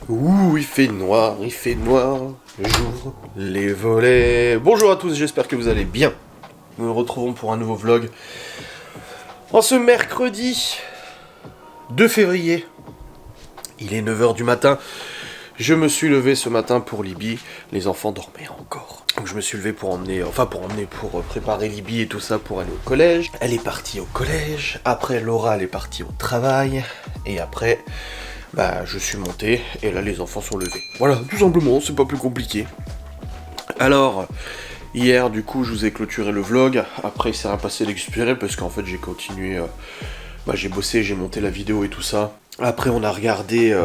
Ouh, il fait noir, le jour, les volets. Bonjour à tous, j'espère que vous allez bien. Nous nous retrouvons pour un nouveau vlog. En ce mercredi 2 février, il est 9h du matin. Je me suis levé ce matin pour Libye. Les enfants dormaient encore. Donc je me suis levé pour préparer Libye et tout ça pour aller au collège. Elle est partie au collège. Après, Laura, elle est partie au travail. Et après, je suis monté. Et là, les enfants sont levés. Voilà, tout simplement, c'est pas plus compliqué. Alors, hier, du coup, je vous ai clôturé le vlog. Après, il s'est rien passé d'exceptionnel parce qu'en fait, j'ai continué... j'ai bossé, j'ai monté la vidéo et tout ça. Après, on a regardé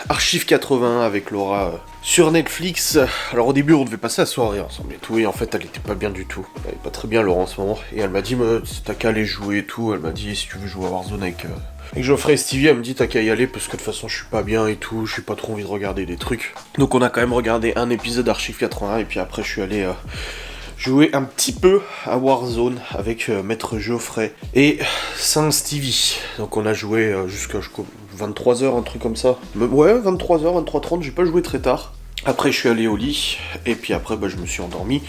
Archive 81 avec Laura sur Netflix. Alors au début, on devait passer la soirée ensemble et tout. Et en fait, elle était pas bien du tout. Elle est pas très bien, Laura, en ce moment. Et elle m'a dit, t'as qu'à aller jouer et tout. Elle m'a dit, si tu veux jouer à Warzone avec Geoffrey et Stevie, elle me dit, t'as qu'à y aller parce que de toute façon, je suis pas bien et tout. J'ai pas trop envie de regarder des trucs. Donc on a quand même regardé un épisode d'Archive 81. Et puis après, je suis allé... jouer un petit peu à Warzone avec Maître Geoffrey et Saint Stevie. Donc on a joué jusqu'à 23h, un truc comme ça. Ouais, 23h, 23h30, j'ai pas joué très tard. Après je suis allé au lit, et puis après je me suis endormi.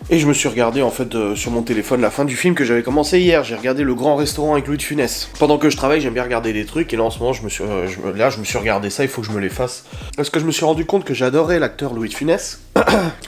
Et je me suis regardé en fait sur mon téléphone la fin du film que j'avais commencé hier. J'ai regardé Le Grand Restaurant avec Louis de Funès. Pendant que je travaille, j'aime bien regarder des trucs, et là en ce moment je me suis regardé ça, il faut que je me l'efface. Parce que je me suis rendu compte que j'adorais l'acteur Louis de Funès,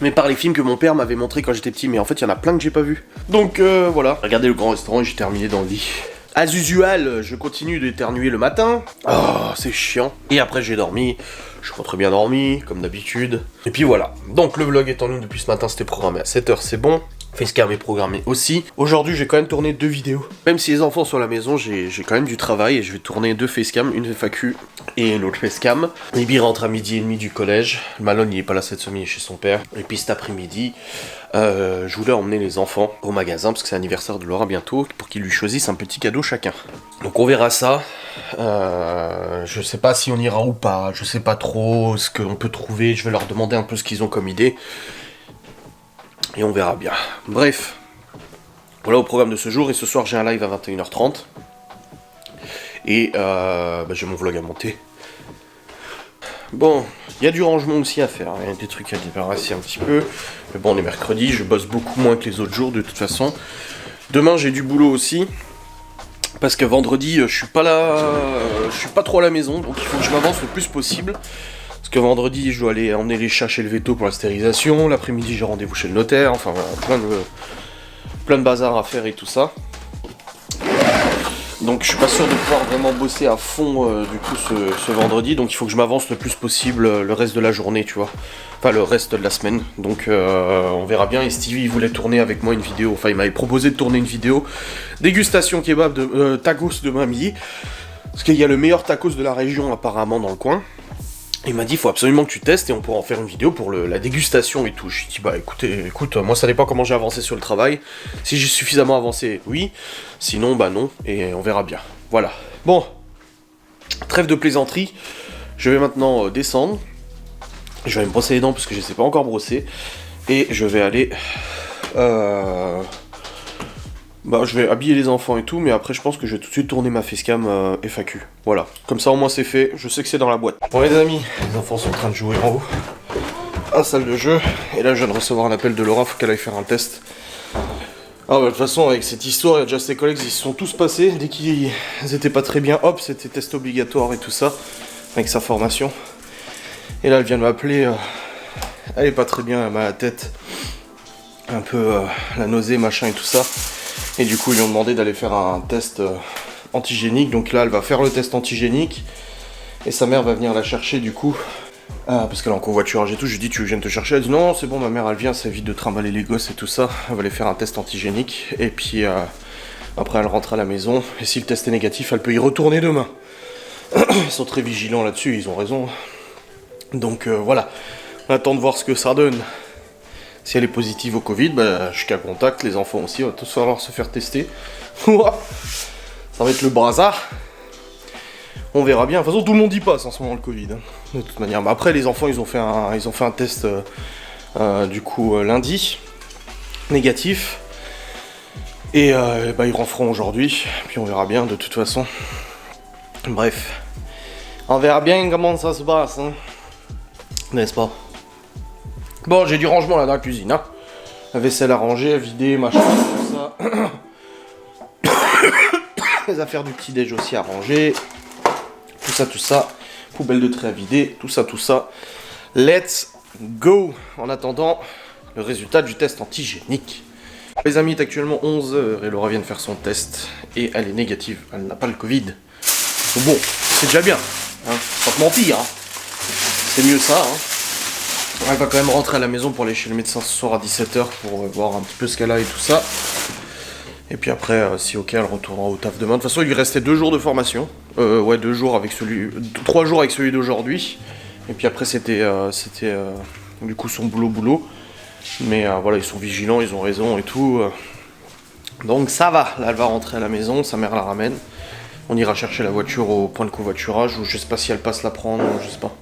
mais par les films que mon père m'avait montré quand j'étais petit, mais en fait il y en a plein que j'ai pas vu. Donc voilà, j'ai regardé Le Grand Restaurant et j'ai terminé dans le lit. As usual, je continue d'éternuer le matin. Oh, c'est chiant. Et après j'ai dormi. Je suis pas très bien dormi, comme d'habitude. Et puis voilà. Donc le vlog est en ligne depuis ce matin, c'était programmé à 7h, c'est bon. Facecam est programmé aussi. Aujourd'hui, j'ai quand même tourné 2 vidéos. Même si les enfants sont à la maison, j'ai quand même du travail et je vais tourner 2 facecam, une FAQ et l'autre facecam. Libby rentre à 12h30 du collège. Malone, il est pas là cette semaine, il est chez son père. Et puis cet après-midi, je voulais emmener les enfants au magasin parce que c'est l'anniversaire de Laura bientôt pour qu'ils lui choisissent un petit cadeau chacun. Donc on verra ça. Je sais pas si on ira ou pas, je sais pas trop ce qu'on peut trouver. Je vais leur demander un peu ce qu'ils ont comme idée. Et on verra bien. Bref, voilà au programme de ce jour. Et ce soir, j'ai un live à 21h30. Et j'ai mon vlog à monter. Bon, il y a du rangement aussi à faire. Il y a des trucs à débarrasser un petit peu. Mais bon, on est mercredi. Je bosse beaucoup moins que les autres jours de toute façon. Demain, j'ai du boulot aussi. Parce que vendredi, je suis pas là. Je suis pas trop à la maison. Donc il faut que je m'avance le plus possible. Parce que vendredi, je dois aller emmener les chats chez le veto pour la stérilisation. L'après-midi, j'ai rendez-vous chez le notaire. Enfin, voilà, plein de bazar à faire et tout ça. Donc, je suis pas sûr de pouvoir vraiment bosser à fond, du coup, ce vendredi. Donc, il faut que je m'avance le plus possible le reste de la journée, tu vois. Enfin, le reste de la semaine. Donc, on verra bien. Et Stevie, il voulait tourner avec moi une vidéo. Enfin, il m'avait proposé de tourner une vidéo. Dégustation kebab de tacos de midi. Parce qu'il y a le meilleur tacos de la région, apparemment, dans le coin. Il m'a dit, il faut absolument que tu testes et on pourra en faire une vidéo pour la dégustation et tout. Je lui ai dit, écoute, moi ça dépend comment j'ai avancé sur le travail. Si j'ai suffisamment avancé, oui. Sinon, non. Et on verra bien. Voilà. Bon. Trêve de plaisanterie. Je vais maintenant descendre. Je vais me brosser les dents parce que je ne les ai pas encore brossées. Et je vais aller... je vais habiller les enfants et tout, mais après je pense que je vais tout de suite tourner ma facecam FAQ. Voilà, comme ça au moins c'est fait, je sais que c'est dans la boîte. Bon les amis, les enfants sont en train de jouer en haut, à la salle de jeu, et là je viens de recevoir un appel de Laura, faut qu'elle aille faire un test. Ah de toute façon avec cette histoire, il y a déjà ses collègues, ils se sont tous passés, dès qu'ils étaient pas très bien, hop, c'était test obligatoire et tout ça, avec sa formation. Et là elle vient de m'appeler, elle est pas très bien, elle m'a la tête, un peu la nausée, machin et tout ça. Et du coup, ils lui ont demandé d'aller faire un test antigénique. Donc là, elle va faire le test antigénique. Et sa mère va venir la chercher du coup. Parce qu'elle est en covoiturage et tout. Je lui dis, tu veux que je vienne te chercher? Elle dit, non, c'est bon, ma mère, elle vient. Ça évite de trimballer les gosses et tout ça. Elle va aller faire un test antigénique. Et puis, après, elle rentre à la maison. Et si le test est négatif, elle peut y retourner demain. Ils sont très vigilants là-dessus. Ils ont raison. Donc, voilà. On attend de voir ce que ça donne. Si elle est positive au Covid, je suis qu'à contact, les enfants aussi, on va tous falloir se faire tester. Ça va être le bazar. On verra bien. De toute façon, tout le monde y passe en ce moment le Covid. De toute manière. Mais après, les enfants, ils ont fait un test du coup lundi, négatif. Et ils rentreront aujourd'hui. Puis on verra bien de toute façon. Bref. On verra bien comment ça se passe. Hein. N'est-ce pas? Bon, j'ai du rangement là dans la cuisine, hein. La vaisselle à ranger, à vider, machin, tout ça. Les affaires du petit-déj aussi à ranger. Tout ça. Poubelle de trait à vider, tout ça. Let's go! En attendant, le résultat du test antigénique. Les amis, il est actuellement 11h et Laura vient de faire son test. Et elle est négative, elle n'a pas le Covid. Donc bon, c'est déjà bien, hein. Pas te mentir, hein. C'est mieux ça, hein. Elle va quand même rentrer à la maison pour aller chez le médecin ce soir à 17h pour voir un petit peu ce qu'elle a et tout ça. Et puis après, si ok, elle retournera au taf demain. De toute façon, il lui restait 2 jours de formation. Ouais, 2 jours avec 3 jours avec celui d'aujourd'hui. Et puis après, c'était du coup son boulot. Mais voilà, ils sont vigilants, ils ont raison et tout. Donc ça va. Là, elle va rentrer à la maison, sa mère la ramène. On ira chercher la voiture au point de covoiturage, ou je sais pas si elle passe la prendre, je sais pas.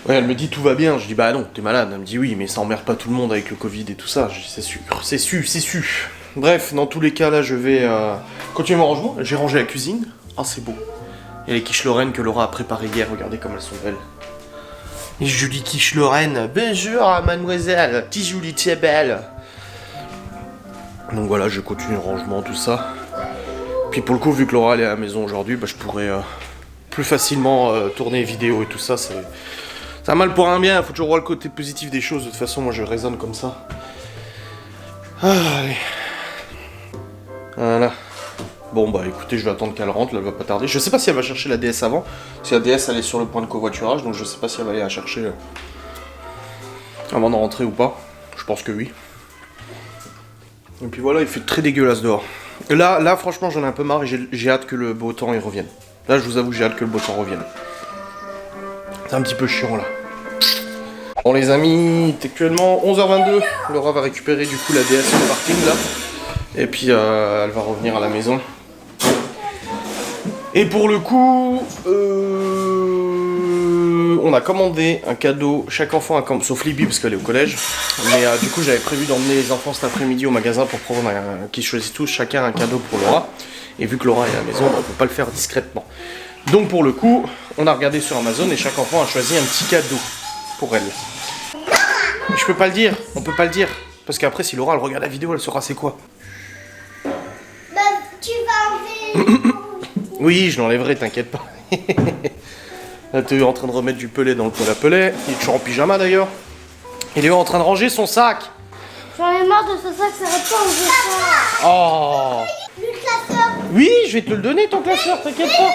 Ouais, elle me dit tout va bien, je dis bah non, t'es malade. Elle me dit oui, mais ça emmerde pas tout le monde avec le Covid et tout ça. Je dis c'est sûr. Bref, dans tous les cas, là je vais continuer mon rangement. J'ai rangé la cuisine. Ah, c'est beau. Et les quiches Lorraine que Laura a préparées hier, regardez comme elles sont belles. Et Julie quiche Lorraine, bonjour mademoiselle, petite Julie, tu es belle. Donc voilà, je continue le rangement, tout ça. Puis pour le coup, vu que Laura elle est à la maison aujourd'hui, bah, je pourrais plus facilement tourner vidéo et tout ça. C'est un mal pour un bien, il faut toujours voir le côté positif des choses. De toute façon, moi je raisonne comme ça. Ah, allez. Voilà. Bon bah écoutez, je vais attendre qu'elle rentre, là, elle va pas tarder. Je sais pas si elle va chercher la DS avant. Si la DS elle est sur le point de covoiturage, donc je sais pas si elle va aller la chercher avant de rentrer ou pas. Je pense que oui. Et puis voilà, il fait très dégueulasse dehors. Et là franchement j'en ai un peu marre et j'ai hâte que le beau temps y revienne. Là je vous avoue, j'ai hâte que le beau temps revienne. C'est un petit peu chiant là. Bon les amis, actuellement 11h22. Laura va récupérer du coup la DS sur le parking là. Et puis elle va revenir à la maison. Et pour le coup, on a commandé un cadeau. Chaque enfant a commandé, sauf Libby parce qu'elle est au collège. Mais du coup j'avais prévu d'emmener les enfants cet après-midi au magasin pour prendre qu'ils choisissent tous chacun un cadeau pour Laura. Et vu que Laura est à la maison, on ne peut pas le faire discrètement. Donc pour le coup, on a regardé sur Amazon et chaque enfant a choisi un petit cadeau pour elle. Mais je peux pas le dire, on peut pas le dire. Parce qu'après si Laura elle regarde la vidéo, elle saura c'est quoi. Bah, tu vas enlever. Oui, je l'enlèverai, t'inquiète pas. Là, t'es en train de remettre du pelé dans le poêle à pelé. Il est toujours en pyjama d'ailleurs. Il est en train de ranger son sac. J'en ai marre de ce sac, ça va pas enlever ça. Oh. Le classeur. Oui, je vais te le donner ton classeur, t'inquiète pas.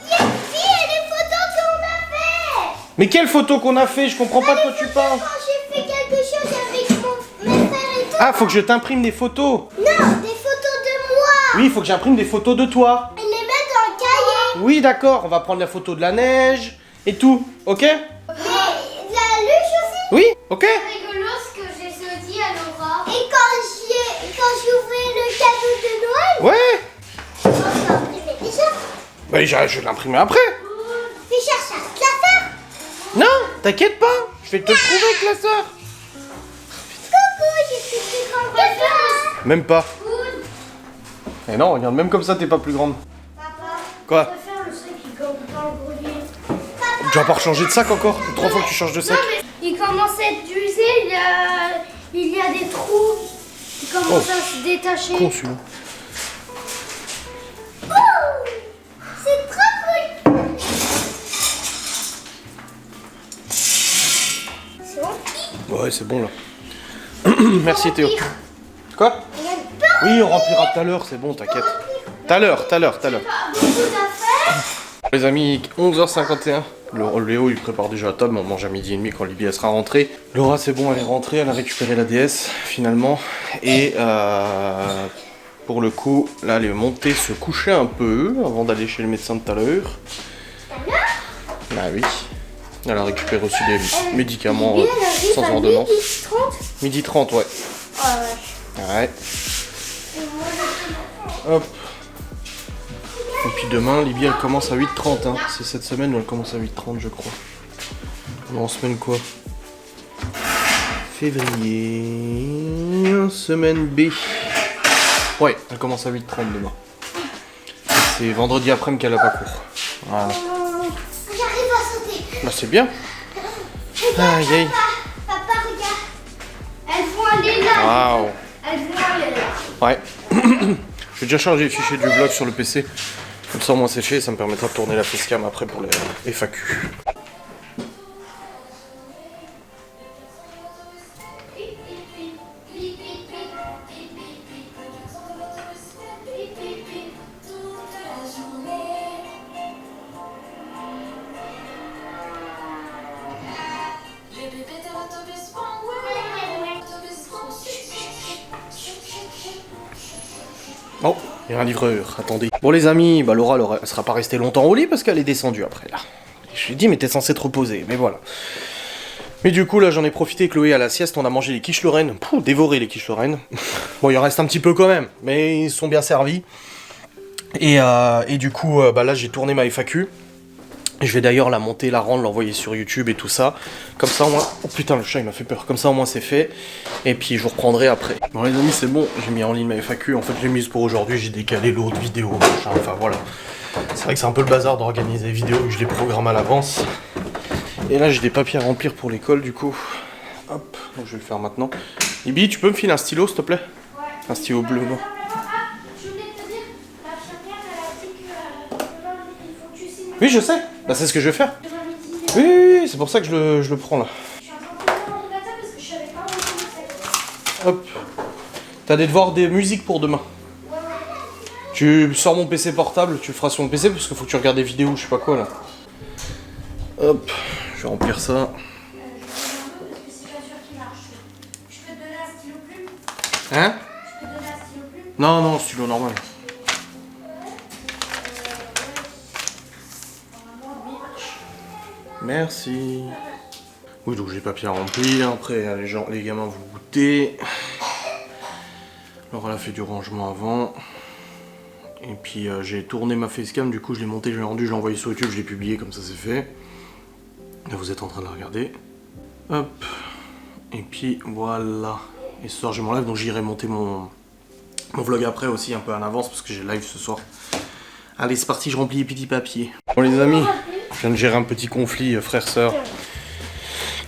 Il y a les photos qu'on a fait. Mais quelle photo qu'on a fait? Je comprends pas de quoi tu parles. Quand j'ai fait quelque chose avec mes frères et tout. Ah, faut que je t'imprime des photos. Non, des photos de moi. Oui, il faut que j'imprime des photos de toi. Et les mettre dans le cahier. Oui, d'accord, on va prendre la photo de la neige et tout, ok? Mais la luche aussi. Oui, ok? C'est rigolo ce que j'ai dit à Laura. Et quand j'ouvrais le cadeau de Noël. Ouais. On s'est imprimé déjà. Bah, je vais l'imprimer après. Fais chercher un classeur. Non, t'inquiète pas, je vais te le trouver, classeur. Coucou, je suis plus grande que toi. Même pas. Et non, regarde, même comme ça, t'es pas plus grande. Papa, Quoi? je peux faire le sac qui commence dans le grenier. Tu vas pas rechanger de sac encore? 3 fois que tu changes de sac. Non, mais il commence à être usé, il y a des trous. Il commence à se détacher. Con celui-là. Oh, c'est trop cool. C'est rempli. Ouais, c'est bon là. Merci Théo. Remplir. Quoi? Il y a pas Oui, on remplira tout à l'heure, c'est bon, t'inquiète. Tout à l'heure. beaucoup d'affaires. Les amis, 11h51. Léo il prépare déjà la table, on mange à 12h30 quand Libby elle sera rentrée. Laura c'est bon, elle est rentrée, elle a récupéré la DS finalement. Et pour le coup, là elle est montée se coucher un peu avant d'aller chez le médecin de tout à l'heure. Bah oui. Elle a récupéré aussi des médicaments sans ordonnance. 12h30 12h30, ouais. Ouais. Hop. Et puis demain, Libby elle commence à 8h30. Hein. C'est cette semaine où elle commence à 8h30 je crois. On est en semaine quoi? Février. Semaine B. Ouais, elle commence à 8h30 demain. C'est vendredi après-midi qu'elle a pas cours. Voilà. J'arrive à sauter. Bah c'est bien. Regarde, Aïe, aïe. Papa, regarde. Elles vont aller là. Waouh. Elles vont aller là. Ouais. Je vais déjà charger les fichiers du vlog sur le PC. Comme ça, au moins c'est fait, ça me permettra de tourner la facecam après pour les FAQ. Oh, il y a un livreur, attendez. Bon les amis, bah Laura, elle sera pas restée longtemps au lit parce qu'elle est descendue après là. Je lui ai dit mais t'es censé te reposer, mais voilà. Mais du coup là j'en ai profité, Chloé à la sieste, on a mangé les quiches Lorraine. Pouh, dévoré les quiches Lorraine. Bon il en reste un petit peu quand même, mais ils sont bien servis. Et du coup bah là j'ai tourné ma FAQ. Je vais d'ailleurs la monter, la rendre, l'envoyer sur YouTube et tout ça. Comme ça au moins... Oh putain le chat il m'a fait peur. Comme ça au moins c'est fait. Et puis je vous reprendrai après. Bon les amis c'est bon, j'ai mis en ligne ma FAQ. En fait je l'ai mise pour aujourd'hui, j'ai décalé l'autre vidéo, machin. Enfin voilà. C'est vrai que c'est un peu le bazar d'organiser les vidéos vu que je les programme à l'avance. Et là j'ai des papiers à remplir pour l'école du coup. Hop, donc je vais le faire maintenant. Ibi, tu peux me filer un stylo s'il te plaît? Ouais. Un stylo bleu, non? Je voulais te dire, la infirmière elle a dit que demain il faut que tu signes. Oui je sais, bah c'est ce que je vais faire. Demain midi. Oui, oui, oui, c'est pour ça que je le prends là. Je suis en train de faire l'ordinateur parce que je savais pas où c'est. Hop. T'as des devoirs de musique pour demain. Ouais, ouais. Tu sors mon PC portable, tu le feras sur mon PC parce qu'il faut que tu regardes des vidéos, je sais pas quoi là. Hop, je vais remplir ça. Je vais regarder parce que c'est pas sûr qu'il marche. Je peux te donner un stylo plume? Hein? Je peux te donner un stylo plume? Non, non, stylo normal. Merci. Oui, donc j'ai les papiers à remplir. Après, les gamins vont goûter. Alors, elle a fait du rangement avant. Et puis, j'ai tourné ma facecam. Du coup, je l'ai monté, je l'ai rendu, je l'ai envoyé sur YouTube, je l'ai publié, comme ça c'est fait. Là, vous êtes en train de la regarder. Hop. Et puis, voilà. Et ce soir, je m'enlève, donc j'irai monter mon vlog après aussi, un peu en avance, parce que j'ai live ce soir. Allez, c'est parti, je remplis les petits papiers. Bon, les amis. Je viens de gérer un petit conflit frère-sœur.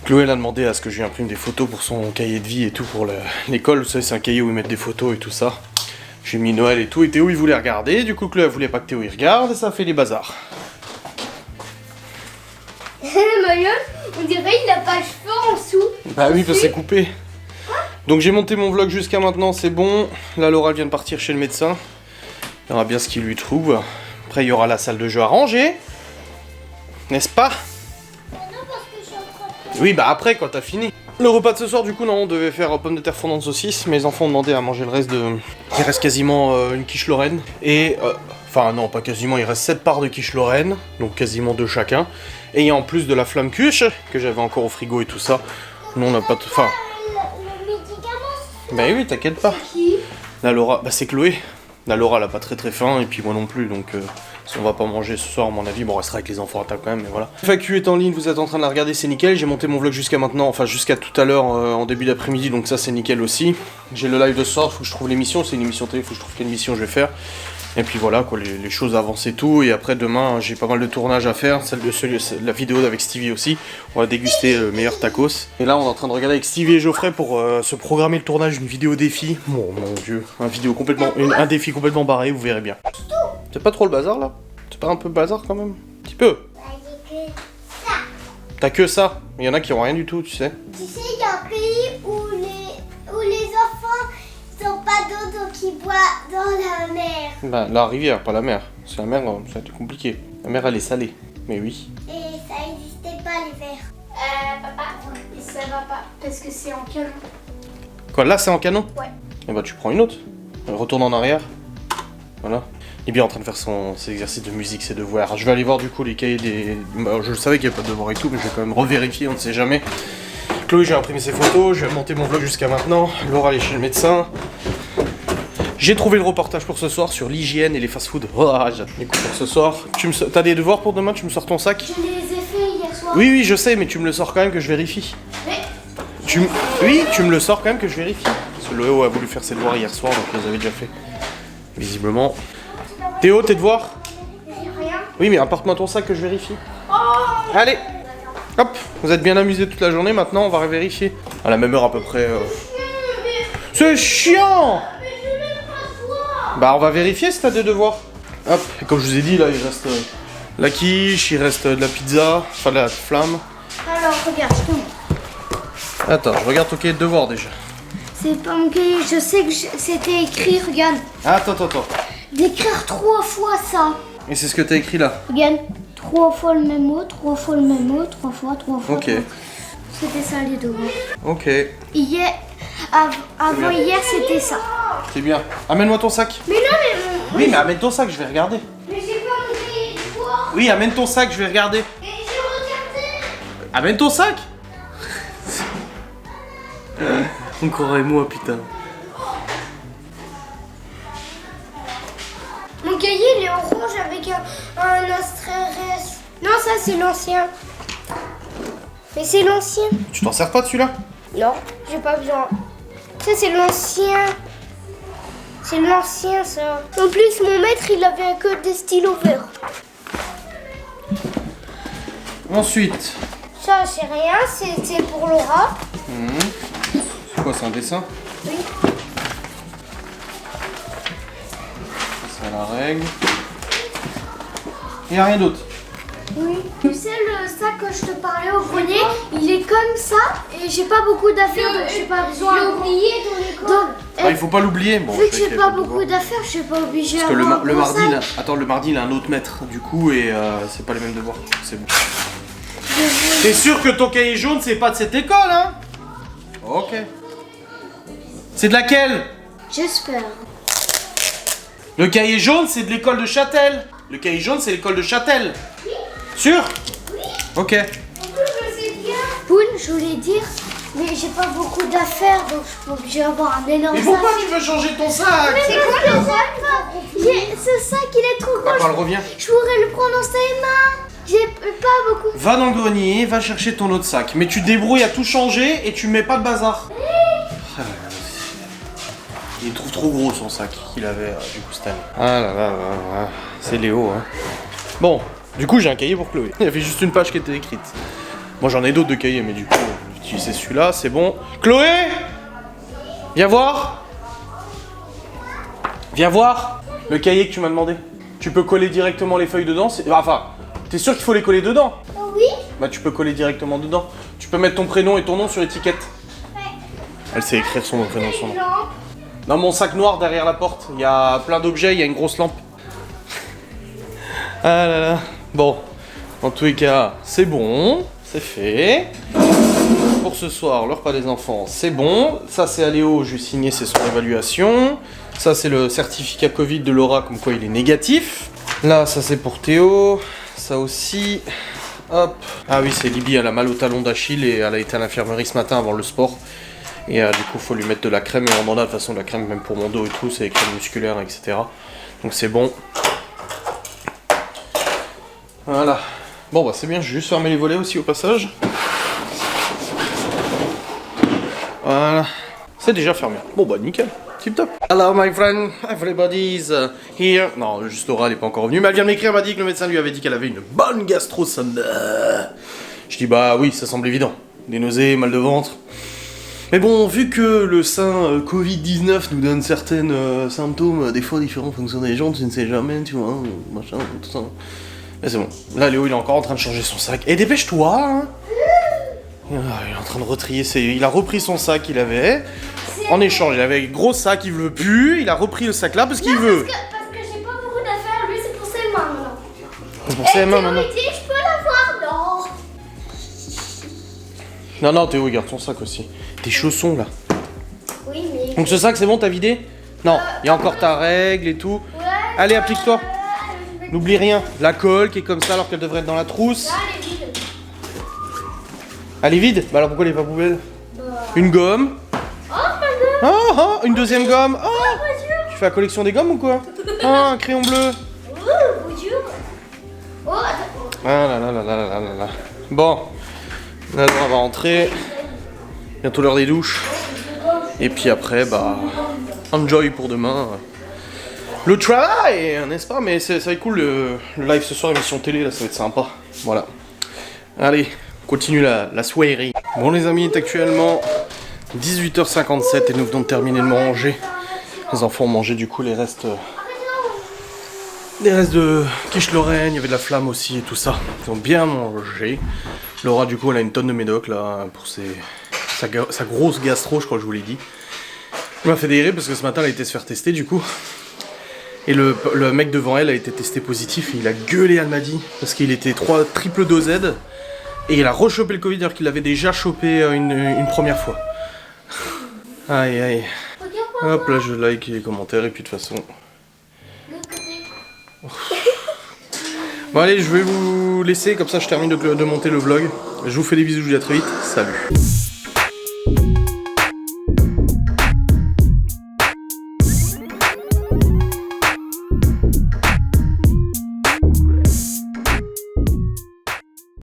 Chloé elle a demandé à ce que je lui imprime des photos pour son cahier de vie et tout pour l'école. Vous savez, c'est un cahier où ils mettent des photos et tout ça. J'ai mis Noël et tout, et Théo il voulait regarder. Du coup, Chloé elle voulait pas que Théo il regarde et ça a fait les bazars. Marion, on dirait il a pas de cheveux en dessous. Bah oui, parce que c'est coupé. Donc j'ai monté mon vlog jusqu'à maintenant, c'est bon. Là, Laura elle vient de partir chez le médecin. Il y aura bien ce qu'il lui trouve. Après, il y aura la salle de jeu à ranger. N'est-ce pas? Non, parce que je suis en train de... Oui, bah après, quand t'as fini. Le repas de ce soir, du coup, non, on devait faire pommes de terre fondant saucisse. Mes enfants ont demandé à manger le reste de... Il reste quasiment une quiche Lorraine. Et... Enfin, non, pas quasiment, il reste 7 parts de quiche Lorraine. Donc quasiment 2 chacun. Et il y a en plus de la flamme cuche, que j'avais encore au frigo et tout ça. Nous, on n'a pas... Enfin... Le médicament, Bah oui, t'inquiète pas. c'est qui? La Laura... Bah c'est Chloé. La Laura, elle a pas très faim, et puis moi non plus, donc... Si on va pas manger ce soir, à mon avis, bon, on restera avec les enfants à table quand même, mais voilà. FAQ est en ligne, vous êtes en train de la regarder, c'est nickel. J'ai monté mon vlog jusqu'à maintenant, enfin jusqu'à tout à l'heure en début d'après-midi, donc ça c'est nickel aussi. J'ai le live de ce soir, faut que je trouve l'émission, c'est une émission télé, faut que je trouve quelle émission je vais faire. Et puis voilà, quoi, les choses avancent et tout. Et après, demain, j'ai pas mal de tournages à faire, celle de la vidéo avec Stevie aussi. On va déguster le meilleur tacos. Et là, on est en train de regarder avec Stevie et Geoffrey pour se programmer le tournage d'une vidéo défi. Oh mon dieu, un défi complètement barré, vous verrez bien. C'est pas trop le bazar là? C'est pas un peu bazar quand même? Un petit peu. T'as que ça. Il y en a qui ont rien du tout, tu sais. Tu sais, il y a un pays où les enfants n'ont pas d'eau, donc ils boivent dans la mer. Bah, la rivière, pas la mer. C'est la mer, ça a été compliqué. La mer, elle est salée. Mais oui. Et ça n'existait pas l'hiver. Papa, ça va pas, parce que c'est en canon. Quoi, là, c'est en canon? Ouais. Et bah, tu prends une autre. Retourne en arrière. Voilà. Il est bien en train de faire ses exercices de musique, ses devoirs. Je vais aller voir du coup les cahiers des... Bah, je savais qu'il n'y avait pas de devoirs et tout, mais je vais quand même revérifier, on ne sait jamais. Chloé, j'ai imprimé ses photos, je vais monter mon vlog jusqu'à maintenant. Laura, elle est chez le médecin. J'ai trouvé le reportage pour ce soir sur l'hygiène et les fast-food. Oh, écoute, pour ce soir, t'as des devoirs pour demain? Tu me sors ton sac? Je les ai fait hier soir. Oui, oui, je sais, mais tu me le sors quand même que je vérifie. Mais... Oui, tu me le sors quand même que je vérifie. Parce que Léo a voulu faire ses devoirs hier soir, donc il les avait déjà fait. Visiblement. Théo, tes devoirs? Rien. Oui, mais apporte-moi ton sac que je vérifie. Oh! Allez. Hop, vous êtes bien amusés toute la journée, maintenant on va vérifier. À la même heure à peu près. C'est chiant. Bah on va vérifier si t'as des devoirs. Hop, et comme je vous ai dit là, il reste la quiche, il reste de la pizza, enfin de la flamme. Alors, regarde, je te montre. Attends, je regarde ton cahier de devoirs déjà. C'est pas mon cahier, je sais que c'était écrit, regarde. Attends. D'écrire 3 fois ça. Et c'est ce que t'as écrit là. Regarde, 3 fois le même mot, 3 fois le même mot, 3 fois. Ok. C'était ça les devoirs. Ok. Hier, avant hier, c'était ça. C'est bien. Amène-moi ton sac. Mais non, mais Oui, mais amène ton sac, je vais regarder. Mais j'ai pas mon cahier de devoirs. Oui, amène ton sac, je vais regarder. Et j'ai regardé. Amène ton sac. Encore et moi, putain. Mon cahier, il est orange avec un astérix. Non, ça, c'est l'ancien. Mais c'est l'ancien. Tu t'en sers pas de celui-là? Non, j'ai pas besoin. Ça, c'est l'ancien. C'est l'ancien, ça. En plus, mon maître, il avait que des stylos verts. Ensuite. Ça, c'est rien, c'est pour Laura. C'est quoi, c'est un dessin? Oui. C'est la règle. Il n'y a rien d'autre. Oui. Tu sais, le sac que je te parlais au grenier, il est comme ça et j'ai pas beaucoup d'affaires, donc j'ai pas besoin. J'ai oublié dans l'école. Donc, Ah, il faut pas l'oublier. Bon, vu que je sais j'ai qu'il y a pas de beaucoup devoirs. d'affaires, je suis pas obligée Parce que d'avoir un le gros mardi, sac. là. Attends, le mardi, il a un autre maître, du coup, et c'est pas les mêmes devoirs. C'est bon. T'es sûr que ton cahier jaune, c'est pas de cette école, hein? Ok. C'est de laquelle? J'espère. Le cahier jaune, c'est de l'école de Châtel. Le cahier jaune, c'est l'école de Châtel. Sûr? Ok. Poun, je voulais dire, mais j'ai pas beaucoup d'affaires, donc je suis pas obligée d'avoir un énorme Mais sac. pourquoi tu veux changer ton sac? C'est quoi le sac? Ce sac, il est trop gros. D'accord, reviens. Je pourrais le prendre dans ses mains. J'ai pas beaucoup. Va dans le grenier, va chercher ton autre sac. Mais tu te débrouilles à tout changer et tu mets pas de bazar. Il trouve trop gros son sac qu'il avait du coup cette année. Ah là là là là. C'est Léo, hein. Bon, du coup j'ai un cahier pour Chloé. Il y avait juste une page qui était écrite. Moi j'en ai d'autres de cahiers, mais du coup, c'est celui-là, c'est bon. Chloé, viens voir. Viens voir le cahier que tu m'as demandé. Tu peux coller directement les feuilles dedans. Enfin, t'es sûr qu'il faut les coller dedans? Oui. Bah tu peux coller directement dedans. Tu peux mettre ton prénom et ton nom sur l'étiquette. Elle sait écrire son prénom, son nom. Dans mon sac noir derrière la porte, il y a plein d'objets, il y a une grosse lampe. Ah là là. Bon, en tous les cas, c'est bon, c'est fait. Pour ce soir, le repas des enfants, c'est bon. Ça c'est à Léo, je lui ai signé, c'est son évaluation. Ça c'est le certificat Covid de Laura, comme quoi il est négatif. Là, ça c'est pour Théo. Ça aussi. Hop. Ah oui, c'est Libye, elle a mal au talon d'Achille et elle a été à l'infirmerie ce matin avant le sport. Et du coup, faut lui mettre de la crème. Et on en a de toute façon de la crème, même pour mon dos et tout, c'est des crèmes musculaires, etc. Donc c'est bon. Voilà. Bon, bah c'est bien, je vais juste fermer les volets aussi au passage. Voilà. C'est déjà fermé. Bon, bah nickel. Tip top. Hello my friend, everybody's here. Non, juste Laura, elle est pas encore revenue. Mais elle vient de m'écrire, elle m'a dit que le médecin lui avait dit qu'elle avait une bonne gastro. Je dis bah oui, ça semble évident. Des nausées, mal de ventre. Mais bon, vu que le sein Covid-19 nous donne certains symptômes, des fois différents en fonction des gens, tu ne sais jamais, tu vois, machin, tout ça. Mais c'est bon. Là, Léo, il est encore en train de changer son sac. Et dépêche-toi, hein. Il est en train de retrier il a repris son sac qu'il avait. En échange, il avait un gros sac, il veut plus. Il a repris le sac là parce qu'il veut. Parce que j'ai pas beaucoup d'affaires, lui, c'est pour ses mains maintenant. C'est pour ses mains maintenant. Et Théo, il dit, je peux l'avoir? Non. Non, Théo, il garde son sac aussi. Tes chaussons là. Oui, mais. Donc ce sac, c'est bon, t'as vidé? Non, il y a encore ta règle et tout. Ouais. Allez, applique-toi. N'oublie rien. La colle qui est comme ça alors qu'elle devrait être dans la trousse. Là, elle est vide. Elle est vide? Bah alors pourquoi elle est pas poubelle? Une gomme. Oh, pas de. Ah, une deuxième gomme. Ah, Bonjour. tu fais la collection des gommes ou quoi? Ah, un crayon bleu. Bonjour. Oh, attends. Ah là là là là là là là. Bon, là on va rentrer. Bientôt l'heure des douches. Et puis après, bah, enjoy pour demain. Le travail, n'est-ce pas? Mais ça va être cool le live ce soir, émission télé, là, ça va être sympa. Voilà. Allez, continue la soirée. Bon les amis, il est actuellement 18h57 et nous venons de terminer de manger. Les enfants ont mangé du coup les restes de quiche Lorraine, il y avait de la flamme aussi et tout ça. Ils ont bien mangé. Laura du coup elle a une tonne de médoc là pour sa grosse gastro, je crois que je vous l'ai dit. Elle m'a fait délirer parce que ce matin elle a été se faire tester du coup. Et le mec devant elle a été testé positif et il a gueulé, elle m'a dit, parce qu'il était triple dosed et il a rechopé le Covid alors qu'il l'avait déjà chopé une première fois. Aïe aïe. Hop là je like les commentaires et puis de toute façon... Bon allez, je vais vous laisser, comme ça je termine de monter le vlog. Je vous fais des bisous, je vous dis à très vite, salut.